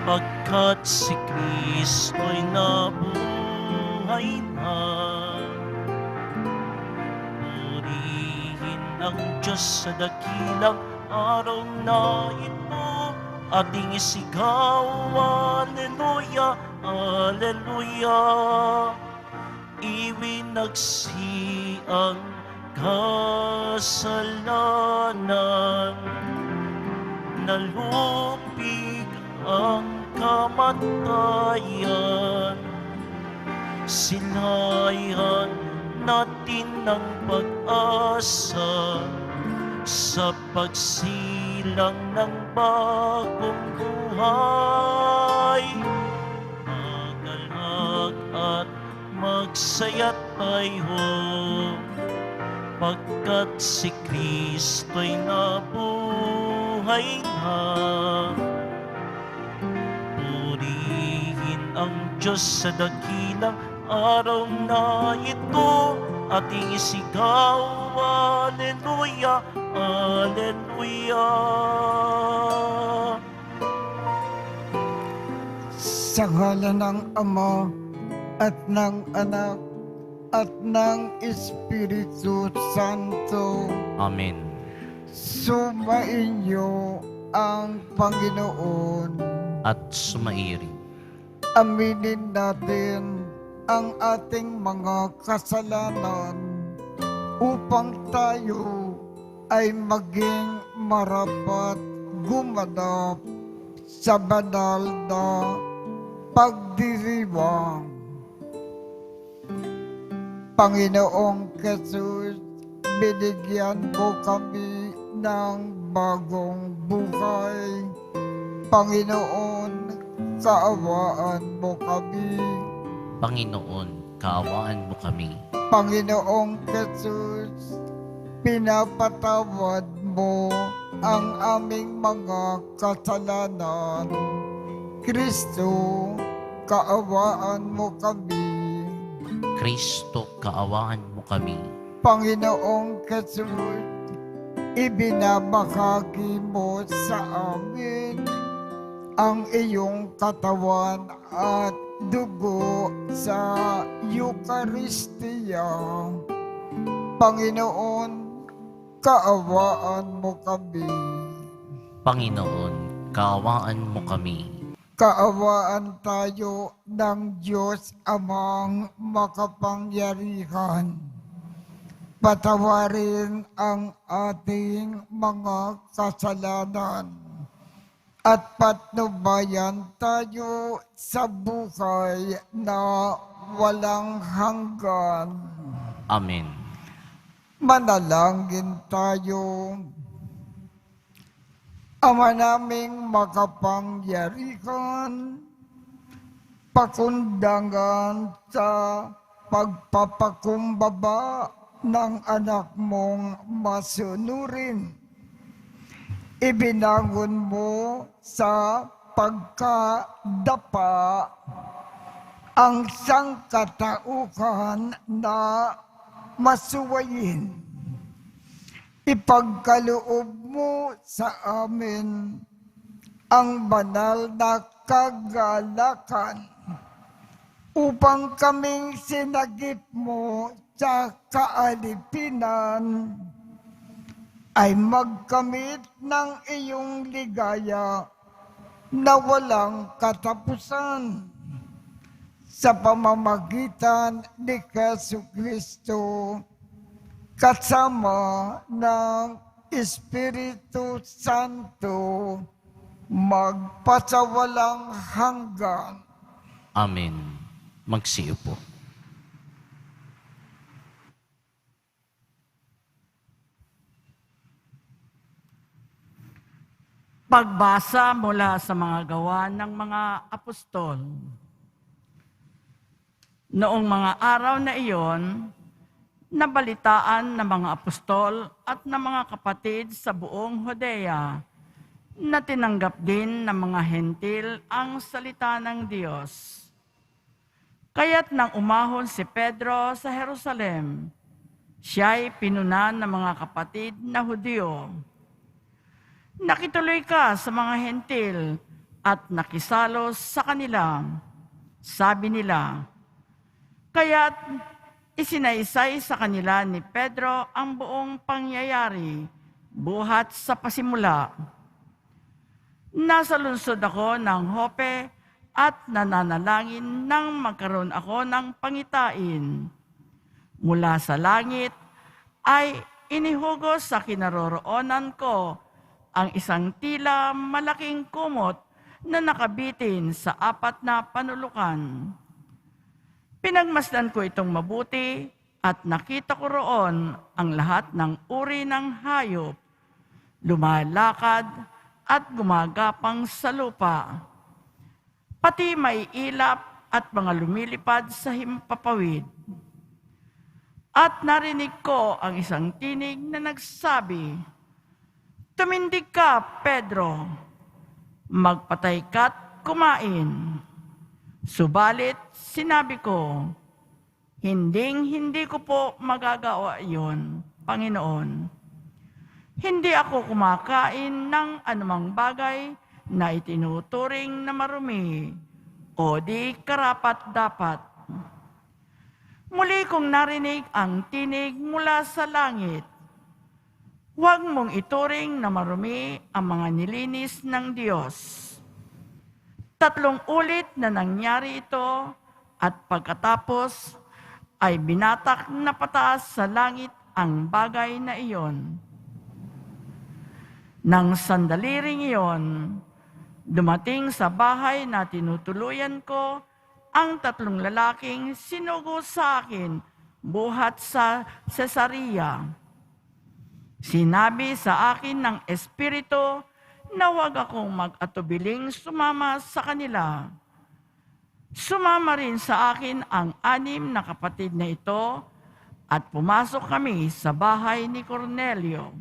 pagkat si Kristo'y nabuhay na. Purihin ang Diyos sa dakilang araw na ito, ating isigaw, Alleluia, Alleluia. Iwinagsi ang kasalanan, nalupig ang kamatayan. Silayan natin ng pag-asa sa pagsilang ng bagong buhay. Magalak at magsaya tayo, pagkat si Kristo'y nabuhay na. Purihin ang Diyos sa dakilang araw na ito, ating isigaw, Alleluia, Alleluia. Sa ngalan ng Ama at ng Anak at ng Espiritu Santo. Amen. Sumainyo ang Panginoon. At sumairin. Aminin natin ang ating mga kasalanan upang tayo ay maging marapat gumanap sa banal na pagdiriwang. Panginoong Jesus, binigyan mo kami ng bagong buhay. Panginoon, kaawaan mo kami. Panginoon, kaawaan mo kami. Panginoong Jesus, pinapatawad mo ang aming mga kasalanan. Kristo, kaawaan mo kami. Kristo, kaawaan mo kami. Panginoong Jesus, ibinabahagi mo sa amin ang iyong katawan at dugo sa Eucharistia. Panginoon, kaawaan mo kami. Panginoon, kaawaan mo kami. Kaawaan tayo ng Diyos Amang makapangyarihan. Patawarin ang ating mga kasalanan at patnubayan tayo sa buhay na walang hanggan. Amen. Manalangin tayo. Ama naming makapangyarihan, pakundangan sa pagpapakumbaba ng anak mong masunurin. Ibinangon mo sa pagkadapa ang sangkatauhan na masuwayin. Ipagkaloob mo sa amin ang banal na kagalakan upang kaming sinagip mo sa kaalipinan ay magkamit ng iyong ligaya na walang katapusan sa pamamagitan ni Jesucristo kasama ng Espiritu Santo magpasawalang hanggan. Amen. Magsiupo. Pagbasa mula sa mga gawa ng mga apostol. Noong mga araw na iyon, nabalitaan ng mga apostol at ng mga kapatid sa buong Judea na tinanggap din ng mga hentil ang salita ng Diyos. Kaya't nang umahon si Pedro sa Jerusalem, siya'y pinunan ng mga kapatid na Hudyo. Nakituloy ka sa mga hentil at nakisalo sa kanila. Sabi nila, kaya't isinaysay sa kanila ni Pedro ang buong pangyayari, buhat sa pasimula. Nasa lungsod ako ng Joppe at nananalangin nang magkaroon ako ng pangitain. Mula sa langit ay inihugos sa kinaroroonan ko ang isang tila malaking kumot na nakabitin sa 4 na panulukan. Pinagmasdan ko itong mabuti at nakita ko roon ang lahat ng uri ng hayop, lumalakad at gumagapang sa lupa, pati may ilap at mga lumilipad sa himpapawid. At narinig ko ang isang tinig na nagsabi, "Tumindig ka, Pedro, magpatay ka't kumain." Subalit sinabi ko, hindi ko po magagawa iyon, Panginoon. Hindi ako kumakain ng anumang bagay na itinuturing na marumi o di karapat-dapat. Muli kong narinig ang tinig mula sa langit. Huwag mong ituring na marumi ang mga nilinis ng Diyos. 3 ulit na nangyari ito at pagkatapos ay binatak na pataas sa langit ang bagay na iyon. Nang sandali ring iyon, dumating sa bahay na tinutuluyan ko ang 3 lalaking sinugo sa akin buhat sa Cesarea. Sinabi sa akin ng Espiritu na huwag akong mag-atubiling sumama sa kanila. Sumama rin sa akin ang 6 na kapatid na ito at pumasok kami sa bahay ni Cornelio.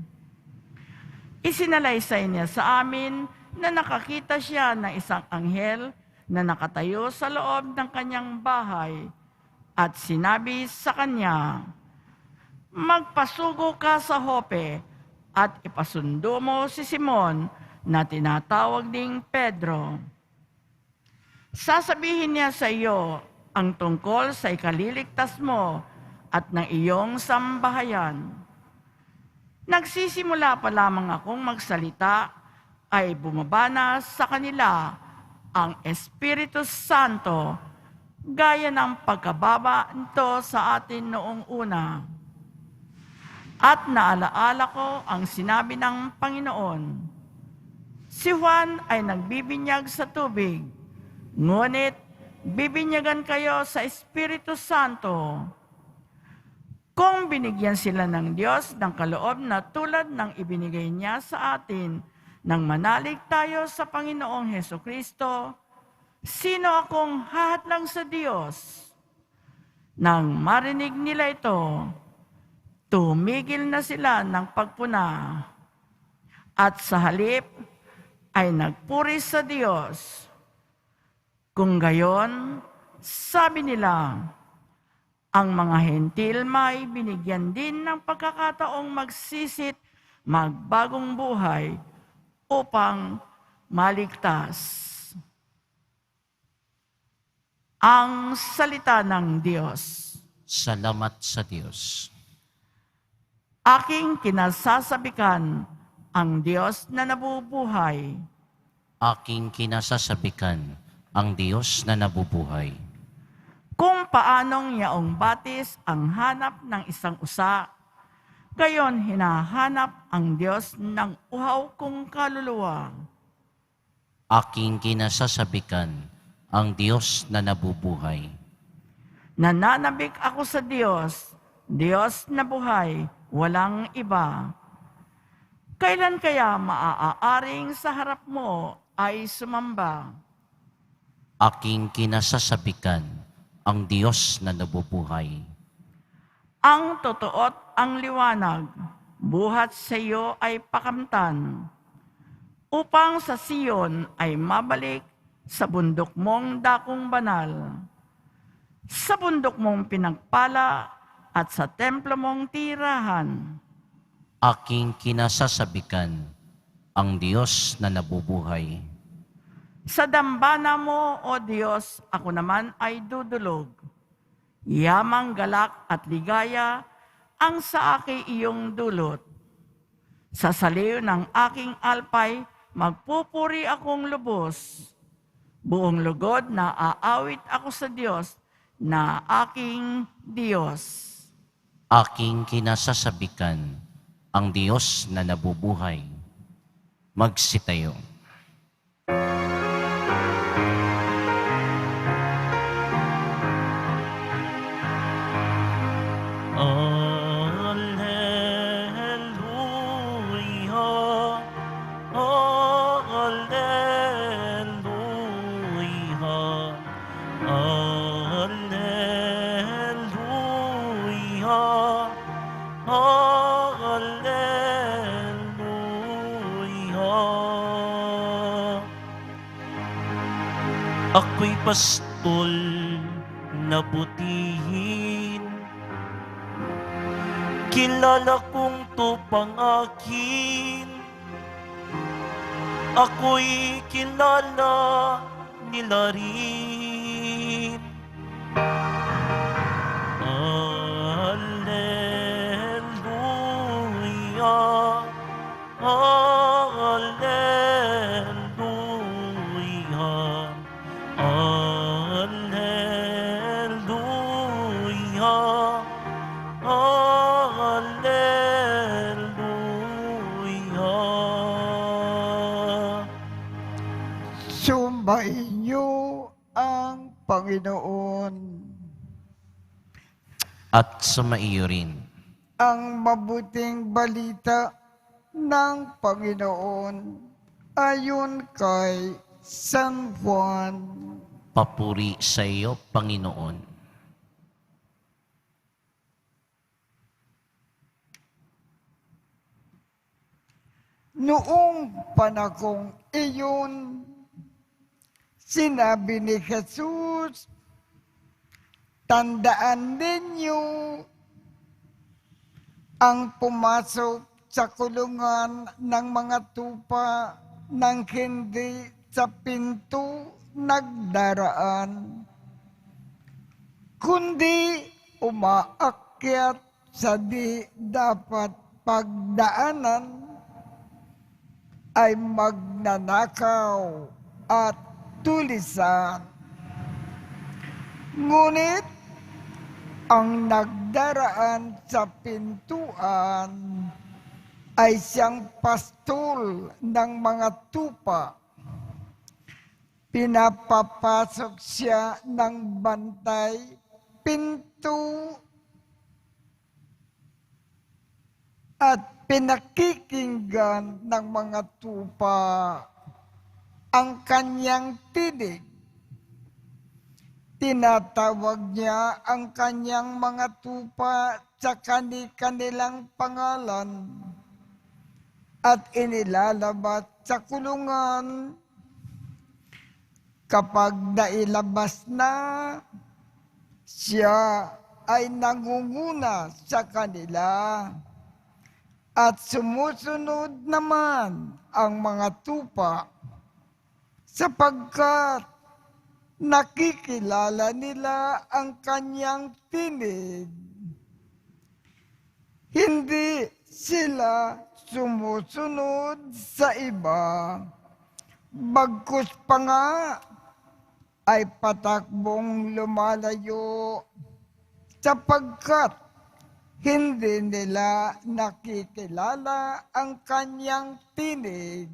Isinalaysay niya sa amin na nakakita siya ng isang anghel na nakatayo sa loob ng kanyang bahay at sinabi sa kanya, "Magpasugo ka sa Joppe at ipasundo mo si Simon na tinatawag ding Pedro. Sasabihin niya sa iyo ang tungkol sa ikaliligtas mo at ng iyong sambahayan." Nagsisimula pa lamang akong magsalita ay bumaba na sa kanila ang Espiritu Santo gaya ng pagkababa nito sa atin noong una. At naalaala ko ang sinabi ng Panginoon, "Si Juan ay nagbibinyag sa tubig, ngunit bibinyagan kayo sa Espiritu Santo." Kung binigyan sila ng Diyos ng kaloob na tulad ng ibinigay niya sa atin nang manalig tayo sa Panginoong Hesukristo, sino akong hahadlang sa Diyos? Nang marinig nila ito, tumigil na sila ng pagpuna at sa halip ay nagpuri sa Diyos. Kung gayon, sabi nila, ang mga hentil may binigyan din ng pagkakataong magsisit, magbagong buhay upang maligtas. Ang salita ng Diyos. Salamat sa Diyos. Aking kinasasabikan ang Diyos na nabubuhay. Aking kinasasabikan ang Diyos na nabubuhay. Kung paanong yaong batis ang hanap ng isang usa, gayon hinahanap ang Diyos ng uhaw kong kaluluwa. Aking kinasasabikan ang Diyos na nabubuhay. Nananabik ako sa Diyos, Diyos na buhay, walang iba. Kailan kaya maaaring sa harap mo ay sumamba? Aking kinasasabikan ang Diyos na nabubuhay. Ang totoo't ang liwanag, buhat sa iyo ay pakamtan, upang sa Siyon ay mabalik sa bundok mong dakong banal, sa bundok mong pinagpala at sa templo mong tirahan. Aking kinasasabikan ang Diyos na nabubuhay. Sa dambana mo, O Diyos, ako naman ay dudulog. Yamang galak at ligaya ang sa akin iyong dulot. Sa saliw ng aking alpay, magpupuri akong lubos. Buong lugod na aawit ako sa Diyos na aking Diyos. Aking kinasasabikan ang Diyos na nabubuhay. Magsitayo. Alleluia, alleluia, alleluia, alleluia. Ako'y pastol na butihin, kilala kong tupang akin. Ako'y kilala nila rin. Alleluia, alleluia, alleluia. Alleluia. Sumainyo ang Panginoon. At sumaiyo rin. Ang mabuting balita ng Panginoon ayon kay San Juan. Papuri sa iyo, Panginoon. Noong panahong iyon, sinabi ni Jesus, tandaan ninyo ang pumasok sa kulungan ng mga tupa nang hindi sa pinto nagdaraan, kundi umaakyat sa di dapat pagdaanan, ay magnanakaw at tulisan. Ngunit ang nagdaraan sa pintuan ay siyang pastol ng mga tupa. Pinapapasok siya ng bantay pinto at pinakikinggan ng mga tupa ang kanyang tinig. Tinatawag niya ang kanyang mga tupa sa kanilang pangalan at inilalabas sa kulungan. Kapag nailabas na, siya ay nangunguna sa kanila at sumusunod naman ang mga tupa sapagkat nakikilala nila ang kanyang tinig. Hindi sila sumusunod sa iba, bagkus pa nga ay patakbong lumalayo sapagkat hindi nila nakikilala ang kanyang tinig.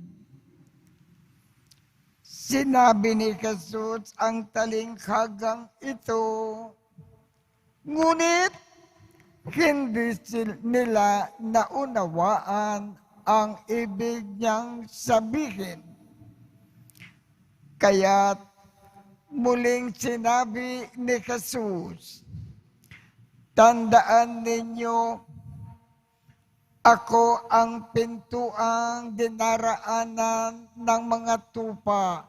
Sinabi ni Jesus ang talinghagang ito, ngunit hindi nila naunawaan ang ibig niyang sabihin. Kaya't muling sinabi ni Jesus, tandaan ninyo, ako ang pintuang dinaraanan ng mga tupa.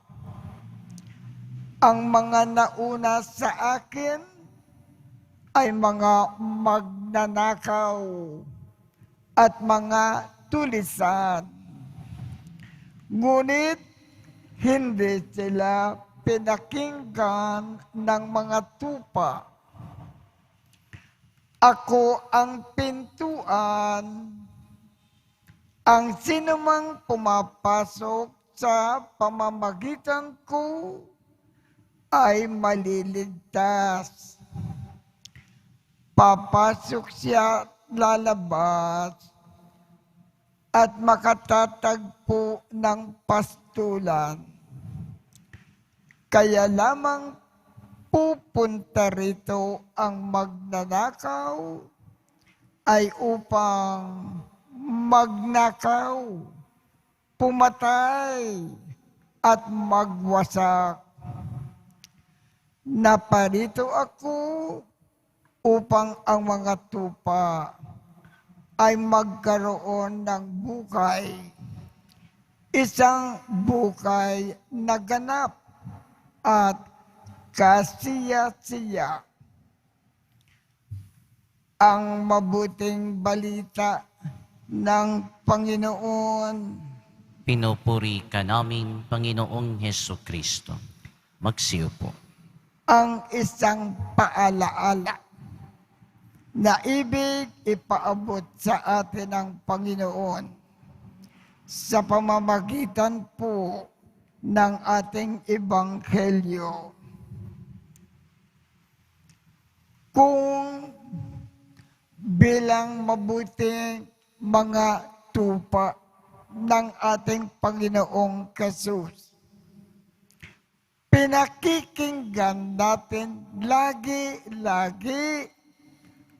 Ang mga nauna sa akin ay mga magnanakaw at mga tulisan. Ngunit Hindi sila pinakinggan ng mga tupa. Ako ang pintuan. Ang sinumang pumapasok sa pamamagitan ko ay maliligtas. Papasok siya at lalabas at makatatagpo ng pastulan. Kaya lamang pupunta rito ang magnanakaw ay upang magnakaw, pumatay, at magwasak. Naparito ako upang ang mga tupa ay magkaroon ng bukay. Isang bukay na ganap at kasiya-siya. Ang mabuting balita ng Panginoon. Pinupuri ka namin, Panginoong Heso Kristo. Magsiupo. Ang isang paalaala na ibig ipaabot sa atin ng Panginoon sa pamamagitan po ng ating ebanghelyo. Kung bilang mabuting mga tupa ng ating Panginoong Jesus, pinakikinggan natin lagi-lagi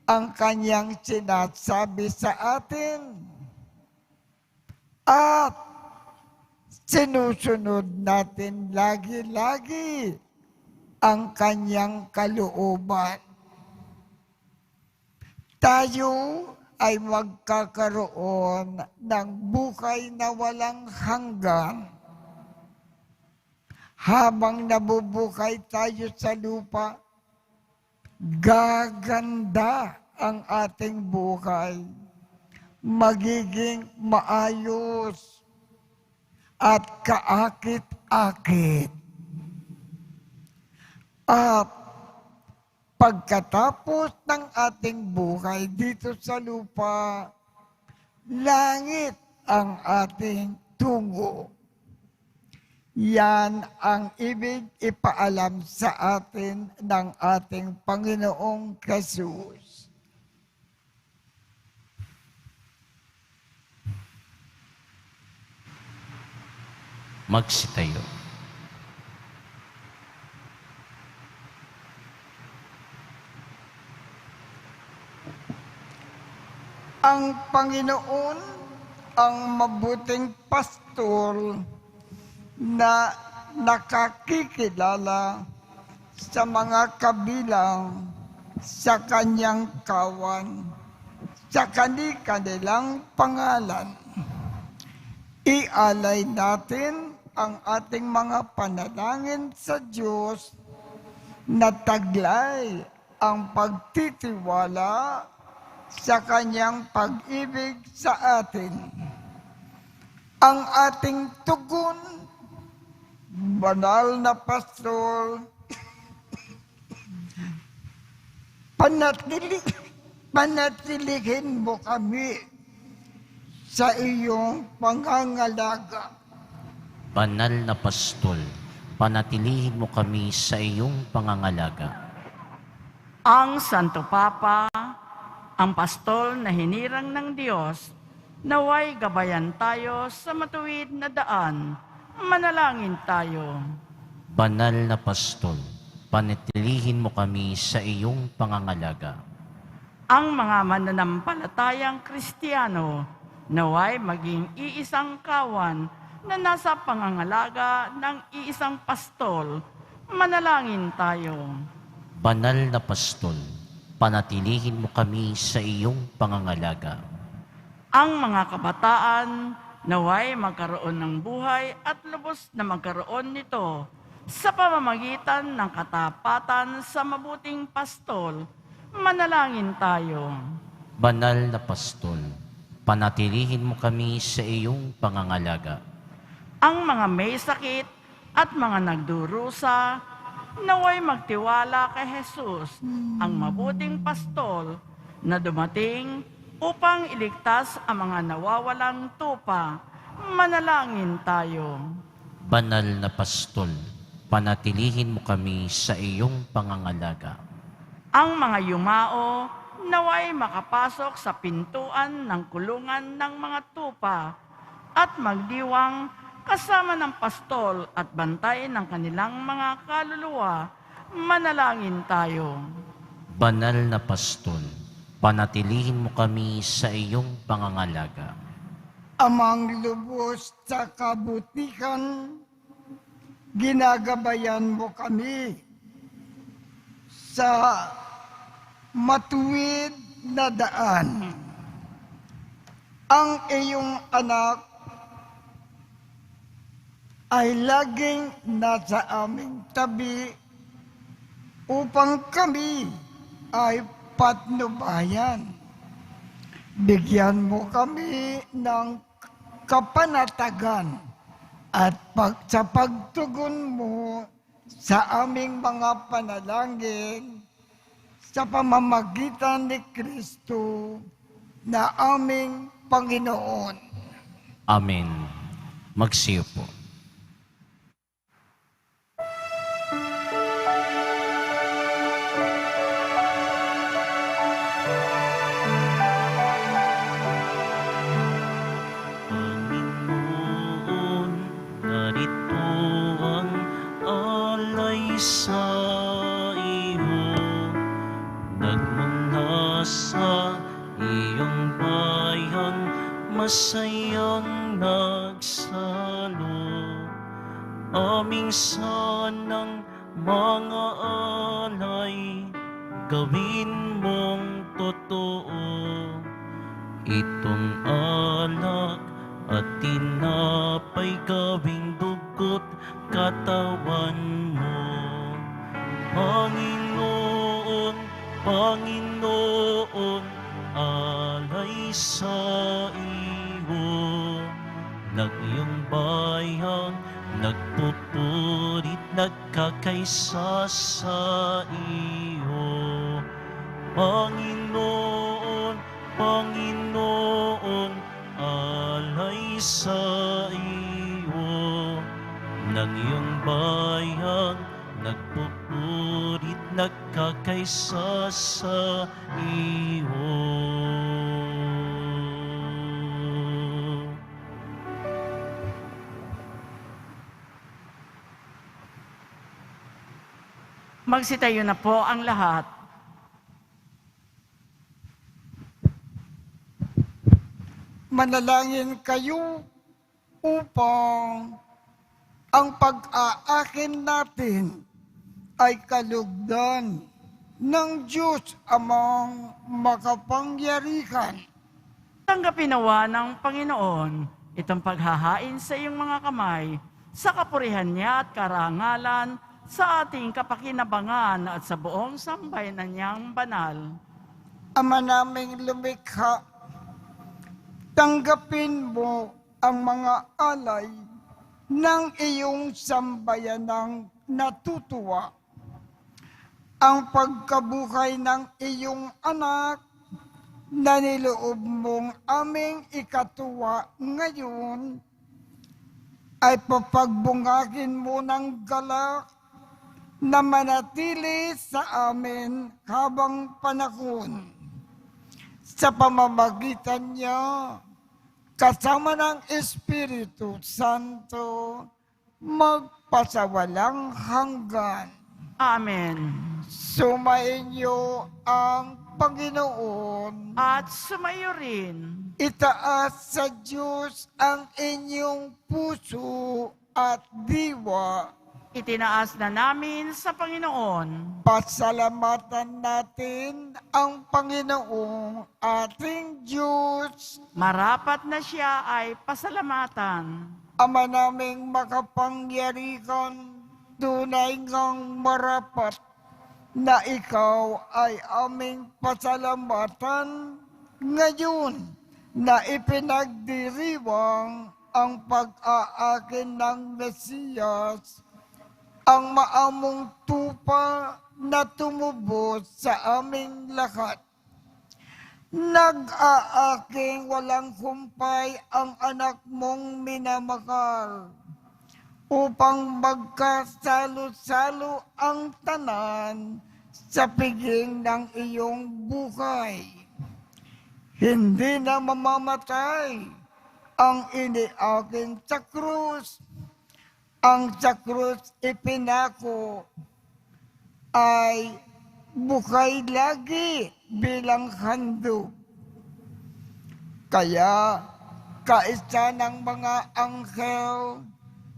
ang kanyang sinasabi sa atin at sinusunod natin lagi-lagi ang kanyang kalooban. Tayo ay magkakaroon ng buhay na walang hanggan. Habang nabubuhay tayo sa lupa, gaganda ang ating buhay. Magiging maayos at kaakit-akit. At pagkatapos ng ating buhay dito sa lupa, langit ang ating tungo. Yan ang ibig ipaalam sa atin ng ating Panginoong Jesus. Magsitayo. Ang Panginoon ang mabuting pastor na nakakikilala sa mga kabilang sa kanyang kawan, sa kanilang pangalan. Ialay natin ang ating mga panalangin sa Diyos na taglay ang pagtitiwala sa kanyang pag-ibig sa atin. Ang ating tugon, banal na pastor, panatilihin mo kami sa iyong pangangalaga. Banal na pastol, panatilihin mo kami sa iyong pangangalaga. Ang Santo Papa, ang pastol na hinirang ng Diyos, naway gabayan tayo sa matuwid na daan. Manalangin tayo. Banal na pastol, panatilihin mo kami sa iyong pangangalaga. Ang mga mananampalatayang Kristiyano, naway maging iisang kawan na nasa pangangalaga ng iisang pastol. Manalangin tayo. Banal na pastol, panatilihin mo kami sa iyong pangangalaga. Ang mga kabataan, naway magkaroon ng buhay at lubos na magkaroon nito sa pamamagitan ng katapatan sa mabuting pastol. Manalangin tayo. Banal na pastol, panatilihin mo kami sa iyong pangangalaga. Ang mga may sakit, at mga nagdurusa, naway magtiwala kay Jesus, ang mabuting pastol na dumating upang iligtas ang mga nawawalang tupa. Manalangin tayo. Banal na pastol, panatilihin mo kami sa iyong pangangalaga. Ang mga yumao naway makapasok sa pintuan ng kulungan ng mga tupa at magdiwang kasama ng pastol at bantay ng kanilang mga kaluluwa. Manalangin tayo. Banal na pastol, panatilihin mo kami sa iyong pangangalaga. Amang lubos sa kabutihan, ginagabayan mo kami sa matuwid na daan. Ang iyong anak ay laging nasa aming tabi upang kami ay patnubayan. Bigyan mo kami ng kapanatagan at sa pagtugon mo sa aming mga panalangin sa pamamagitan ni Kristo na aming Panginoon. Amen. Magsiyo po. Panginoon, narito ang alay sa iyo. Nagmula sa iyong bayan, masayang nagsalo. Aming sanang mga alay, gawin mong totoo. Itong alak at tinapay gawing dugo't katawan mo. Panginoon, Panginoon, alay sa iyo. Ng iyong bayan, nagpupurit, nagkakaisa sa iyo. Panginoon, Panginoon, alay sa iyo. Ng iyong bayan, nagpupurit, nagkakaisa sa iyo. Magsitayo na po ang lahat. Manalangin kayo upang ang pag-aakin natin ay kalugdan ng Diyos Amang makapangyarihan. Tanggapin nawa ng Panginoon itong paghahain sa iyong mga kamay sa kapurihan niya at karangalan sa ating kapakinabangan at sa buong sambayanan niyang banal. Ama naming lumikha, tanggapin mo ang mga alay ng iyong sambayanang natutuwa. Ang pagkabuhay ng iyong anak na niloob mong aming ikatuwa ngayon ay papagbungagin mo ng galak na manatili sa amin habang panahon. Sa pamamagitan niya, kasama ng Espiritu Santo, magpasawalang hanggan. Amen. Sumainyo ang Panginoon. At sumayo rin. Itaas sa Diyos ang inyong puso at diwa. Itinaas na namin sa Panginoon. Pasalamatan natin ang Panginoong ating Diyos. Marapat na siya ay pasalamatan. Ama naming makapangyarihan, tunay ngang marapat na ikaw ay aming pasalamatan ngayon na ipinagdiriwang ang pag-aakin ng Mesiyas, ang maamong tupa na tumubos sa aming lahat. Nag-aaking walang humpay ang anak mong minamahal, upang magkasalo-salo ang tanan sa piging ng iyong buhay. Hindi na mamamatay ang iniaking sa krus. Ang sa krus ipinako ay buhay lagi bilang handog. Kaya kaisa ng mga anghel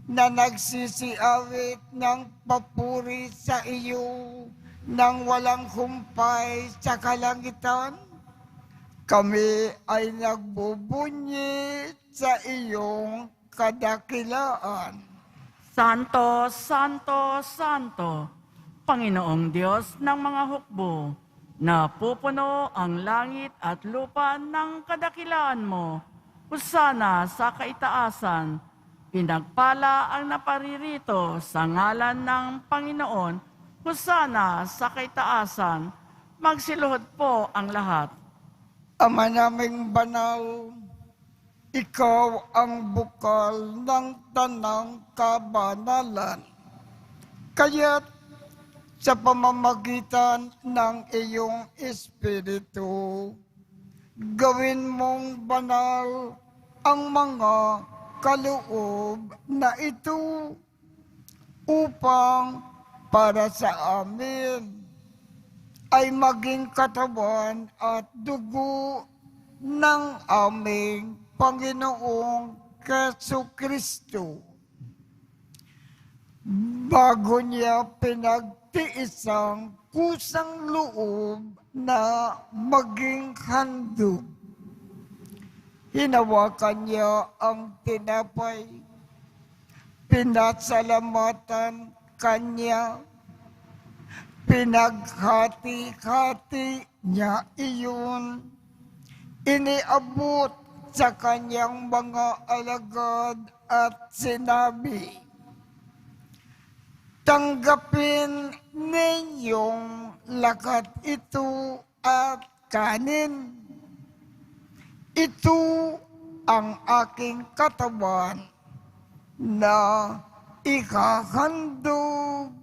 na nagsisiawit ng papuri sa iyo nang walang humpay sa kalangitan, kami ay nagbubunyi sa iyong kadakilaan. Santo, Santo, Santo, Panginoong Diyos ng mga hukbo, na pupuno ang langit at lupa ng kadakilaan mo. Husana sa kaitaasan, pinagpala ang naparirito sa ngalan ng Panginoon. Husana sa kaitaasan, magsiluhod po ang lahat. Ama naming banal, ikaw ang bukal ng tanang kabanalan. Kaya't sa pamamagitan ng iyong Espiritu, gawin mong banal ang mga kaloob na ito upang para sa amin ay maging katawan at dugo ng aming Panginoong Jesucristo. Bago niya pinagtiisang kusang loob na maging handog, hinawakan niya ang tinapay, pinasalamatan kanya, pinaghati-hati niya iyon, iniabot sa kanyang mga alagad at sinabi, tanggapin ninyong lakat ito at kanin. Ito ang aking katawan na ikahandog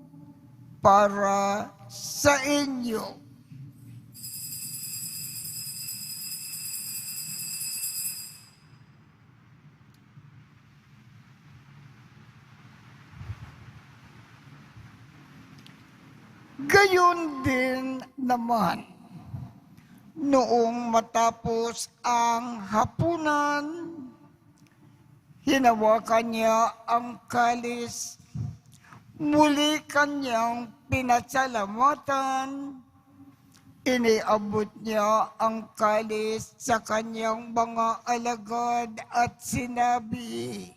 para sa inyo. Gayon din naman, noong matapos ang hapunan, hinawakan niya ang kalis, muli kanyang pinasalamatan, iniabot niya ang kalis sa kanyang mga alagad at sinabi,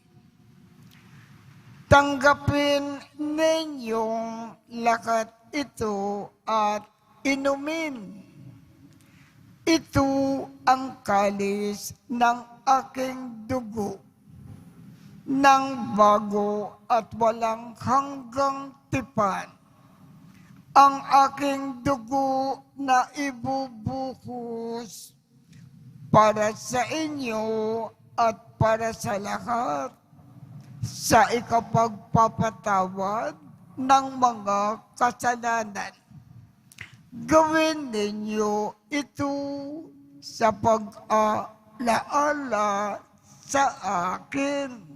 tanggapin ninyong lakat ito at inumin. Ito ang kalis ng aking dugo, ng bago at walang hanggang tipan. Ang aking dugo na ibubuhos para sa inyo at para sa lahat sa ikapagpapatawad ng mga kasalanan. Gawin ninyo ito sa pag-alaala sa akin.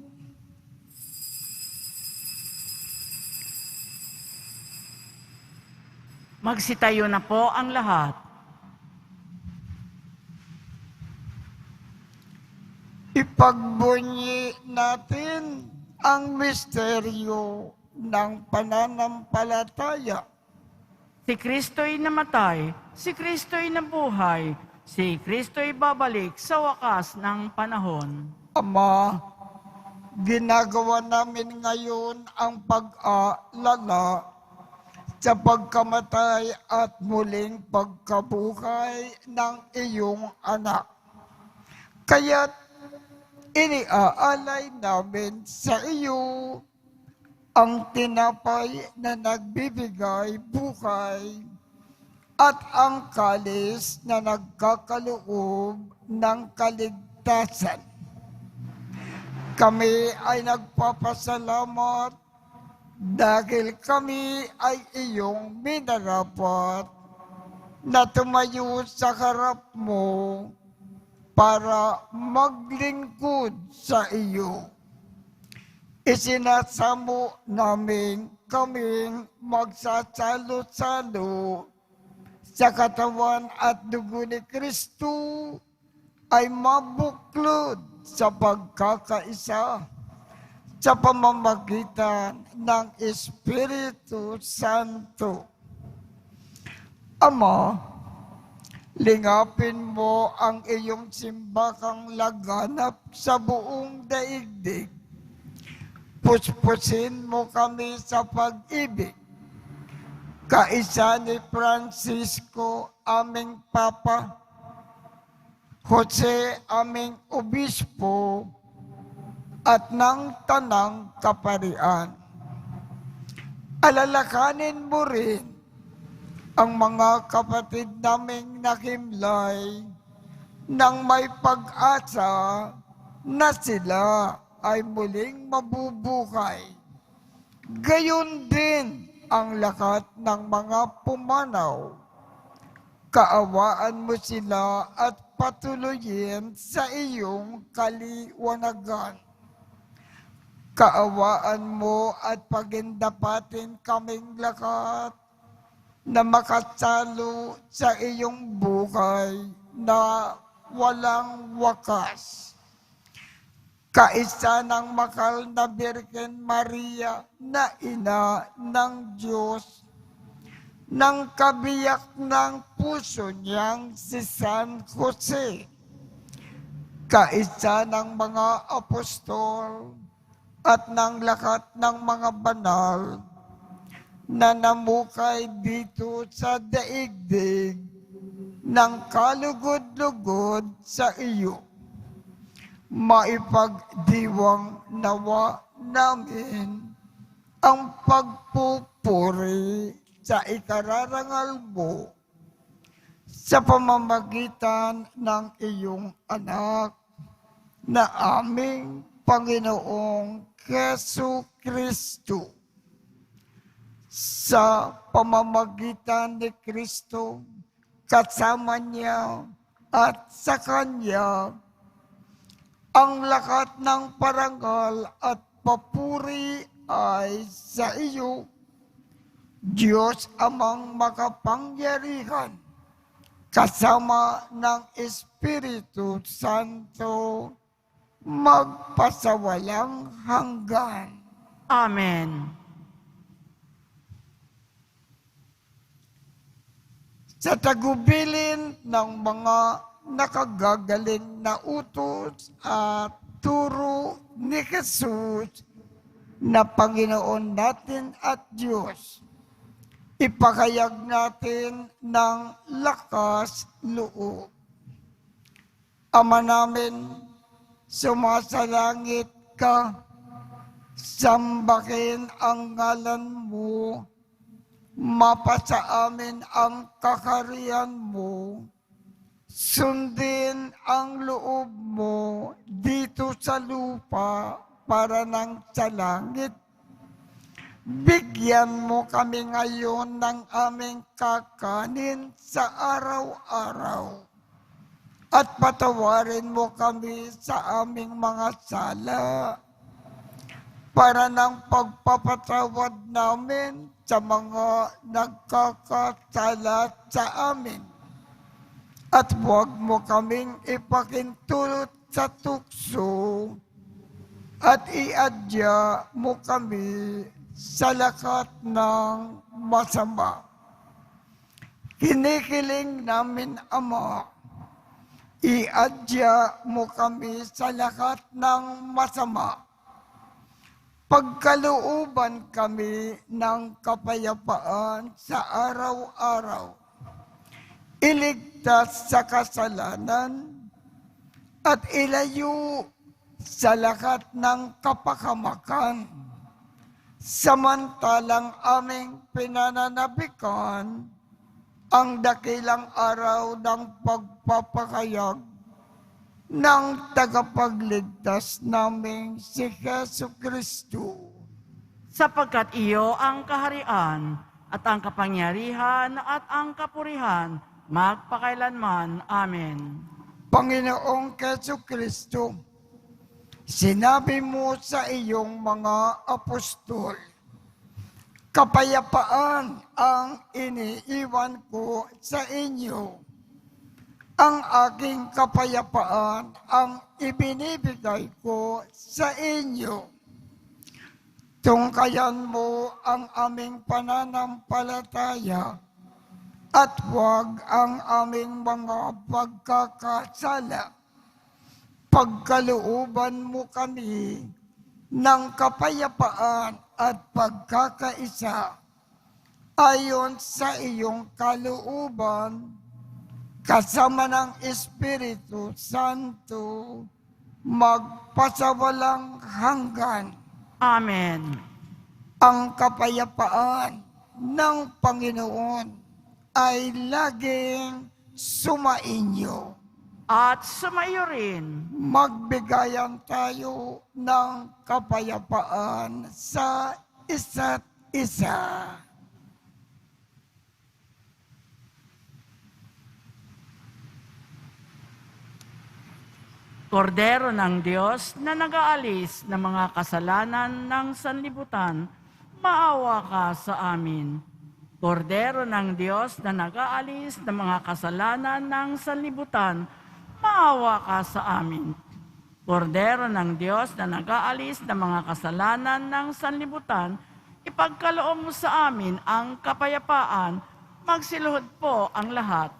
Magsitayo na po ang lahat. Ipagbunyi natin ang misteryo ng pananampalataya. Si Kristo'y namatay, si Kristo'y nabuhay, si Kristo'y babalik sa wakas ng panahon. Ama, ginagawa namin ngayon ang pag-aalala sa pagkamatay at muling pagkabuhay ng iyong anak. Kaya't iniaalay namin sa iyo ang tinapay na nagbibigay buhay at ang kalis na nagkakaloob ng kaligtasan. Kami ay nagpapasalamat dahil kami ay iyong minarapat na tumayo sa harap mo para maglingkod sa iyo. Isinasamo namin kaming magsasalo-salo sa katawan at dugo ni Kristo ay mabuklod sa pagkakaisa sa pamamagitan ng Espiritu Santo. Ama, lingapin mo ang iyong simbakang laganap sa buong daigdig. Puspusin mo kami sa pag-ibig. Kaisa ni Francisco, aming Papa, Jose, aming Obispo, at ng Tanang Kaparian. Alalakanin mo rin ang mga kapatid naming nakimlay nang may pag-asa na sila ay muling mabubuhay. Gayon din ang lahat ng mga pumanaw. Kaawaan mo sila at patuloyin sa iyong kaliwanagan. Kaawaan mo at pagindapatin kaming lahat na makasalo sa iyong buhay na walang wakas. Kaisa ng makal na Birhen Maria na ina ng Diyos, ng kabiyak ng puso niyang si San Jose, kaisa ng mga apostol at ng lahat ng mga banal na namukay dito sa daigdig ng kalugod-lugod sa iyo. Maipagdiwang nawa namin ang pagpupuri sa ikararangal mo sa pamamagitan ng iyong anak na aming Panginoong Jesucristo. Sa pamamagitan ni Kristo, kasama niya at sa Kanya, ang lahat ng parangal at papuri ay sa iyo, Diyos Amang makapangyarihan, kasama ng Espiritu Santo, magpasawalang hanggan. Amen. Sa tagubilin ng mga nakagagaling na utos at turo ni Jesus na Panginoon natin at Diyos, ipakayag natin ng lakas loob. Ama namin, sumasalangit ka, sambahin ang ngalan mo, mapasa amin ang kakarian mo, sundin ang loob mo dito sa lupa para nang sa langit. Bigyan mo kami ngayon ng aming kakanin sa araw-araw. At patawarin mo kami sa aming mga sala para ng pagpapatawad namin sa mga nagkakasala sa amin. At huwag mo kaming ipakintulot sa tukso at iadya mo kami sa lakat ng masama. Kinikiling namin, Ama, iadya mo kami sa lakat ng masama. Pagkalooban kami ng kapayapaan sa araw-araw. Iligtas sa kasalanan at ilayo sa lahat ng kapakamakan. Samantalang aming pinananabikan ang dakilang araw ng pagpapakayag ng tagapagligtas naming si Jesu Kristo. Sapagkat iyo ang kaharian at ang kapangyarihan at ang kapurihan magpakailanman. Amen. Panginoong Jesu Kristo, sinabi mo sa iyong mga apostol, kapayapaan ang iniiwan ko sa inyo. Ang aking kapayapaan ang ibinibigay ko sa inyo. Tungkayan mo ang aming pananampalataya at huwag ang aming mga pagkakasala. Pagkalooban mo kami ng kapayapaan at pagkakaisa ayon sa iyong kalooban kasama ng Espiritu Santo magpasawalang hanggan. Amen. Ang kapayapaan ng Panginoon ay laging sumainyo. At sumayo rin. Magbigayan tayo ng kapayapaan sa isa't isa. Kordero ng Diyos na nag-aalis ng mga kasalanan ng sanlibutan, maawa ka sa amin. Kordero ng Diyos na nag-aalis ng mga kasalanan ng sanlibutan, maawa ka sa amin. Kordero ng Diyos na nag-aalis ng mga kasalanan ng sanlibutan, ipagkaloob mo sa amin ang kapayapaan, magsiluhod po ang lahat.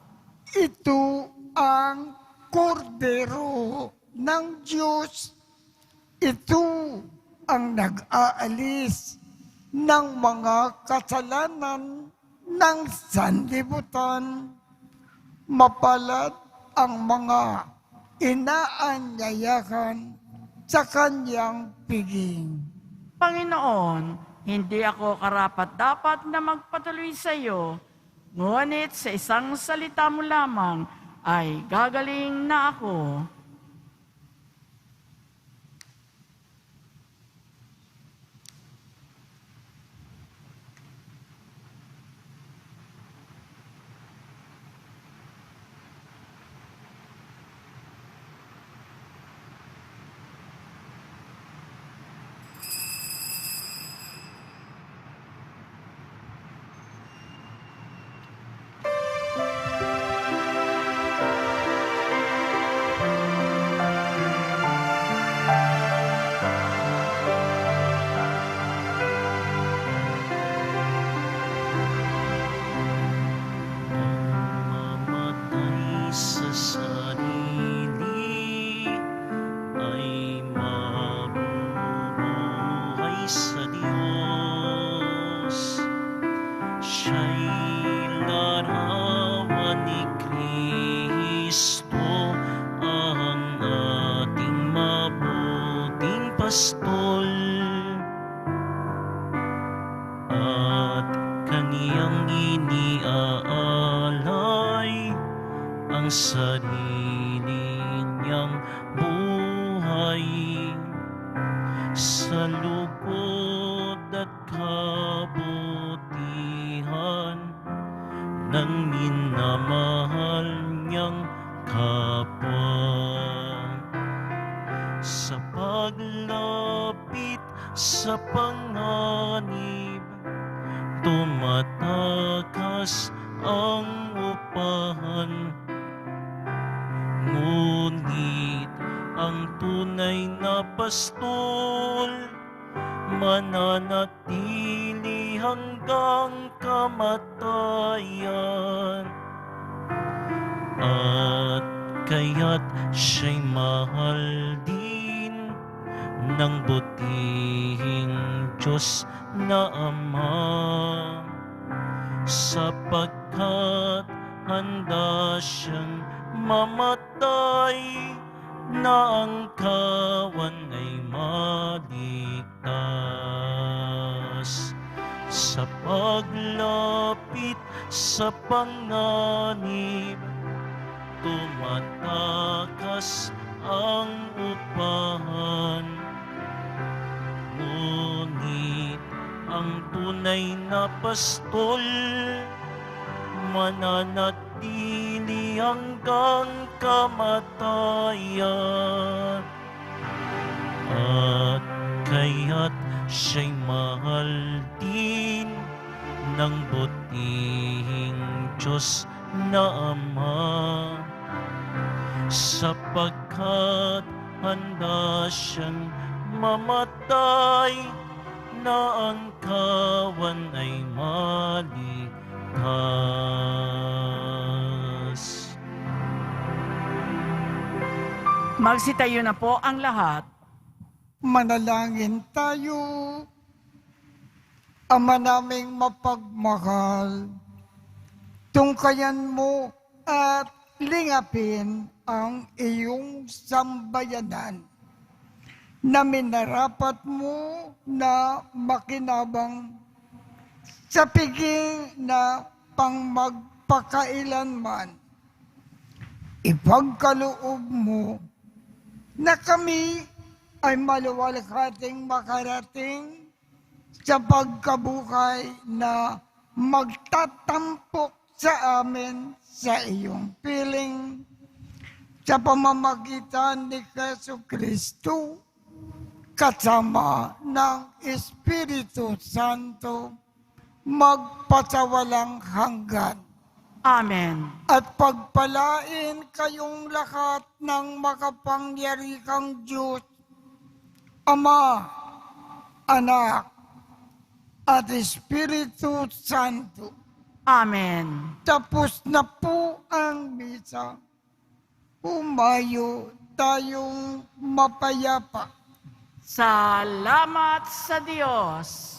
Ito ang Kordero ng Diyos. Ito ang nag-aalis ng mga kasalanan ng sanlibutan. Mapalad ang mga inaanyayahan sa kanyang piging. Panginoon, hindi ako karapat-dapat na magpatuloy sa iyo, ngunit sa isang salita mo lamang ay gagaling na ako. Mamatay sa sarili ay mabubuhay sa Diyos. Siya'y larawan ni Kristo, ang ating mabuting pastol. At kaniyang iniaalay ang sarili niyang buhay sa lugod at kabutihan ng minamahal niyang kapwa. Sa paglapit sa panganib, tumatakas ang upahan. Ngunit ang tunay na pastol mananatili hanggang kamatayan. At kaya't siya'y mahal din ng butihing Diyos na Ama, sapagkat handa siyang mamatay na ang kawan ay maligtas. Sa paglapit sa panganib, tumatakas ang upahan. Ngunit ang tunay na pastol, mananatili hanggang kamatayan. At kaya't siya'y mahal din ng butihing Diyos na Ama, sapagkat handa siyang mamatay na ang kawan ay maligtas. Magsitayo na po ang lahat. Manalangin tayo. Ama naming mapagmahal, tungkayan mo at lingapin ang iyong sambayanan na minarapat mo na makinabang sa piging na pangmagpakailanman. Ipagkaloob mo na kami ay maluwalhating makarating sa pagkabuhay na magtatampok sa amin sa iyong piling sa pamamagitan ni Jesucristo kasama ng Espiritu Santo magpasawalang hanggan. Amen. At pagpalain kayong lahat ng makapangyarihang Diyos, Ama, Anak, at Espiritu Santo. Amen. Tapos na po ang misa. Humayo tayong mapayapa. Salamat sa Diyos.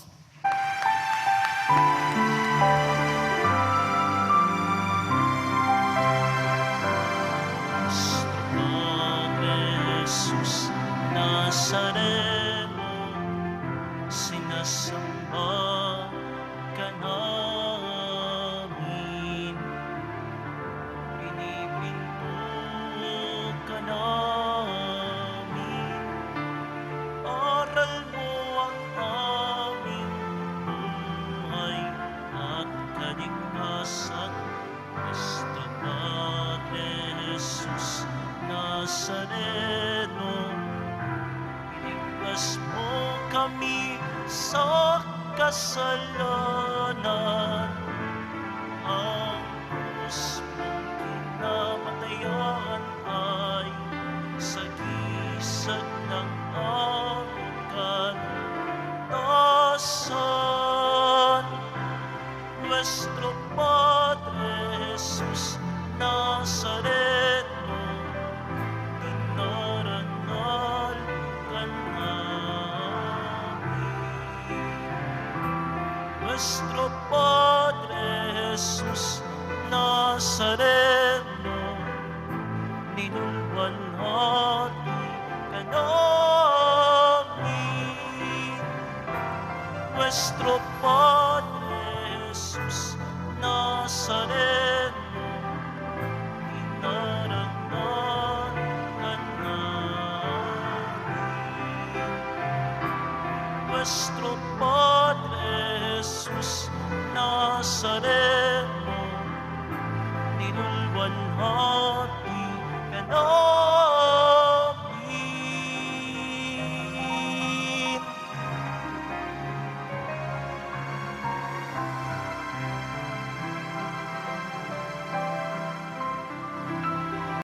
Jesus Nazareno, sinasamba ka namin, pinipinto ka namin, aral mo ang aming buhay at kaligtasan. Basta Padre Jesus Nazareno, iligtas mo kami sa kasalanan. Ang krus mong kinamatayan ay sagisag ng aming kaligtasan. Nuestro Padre Jesus Nazareno, dinarangal ka namin. Nuestro Padre Jesus Nazareno, ninulwalhati ka namin. Nuestro Padre Jesus Nazareno, dinarangal ka namin. Nuestro Padre Jesus Nazareno, ninulwalhati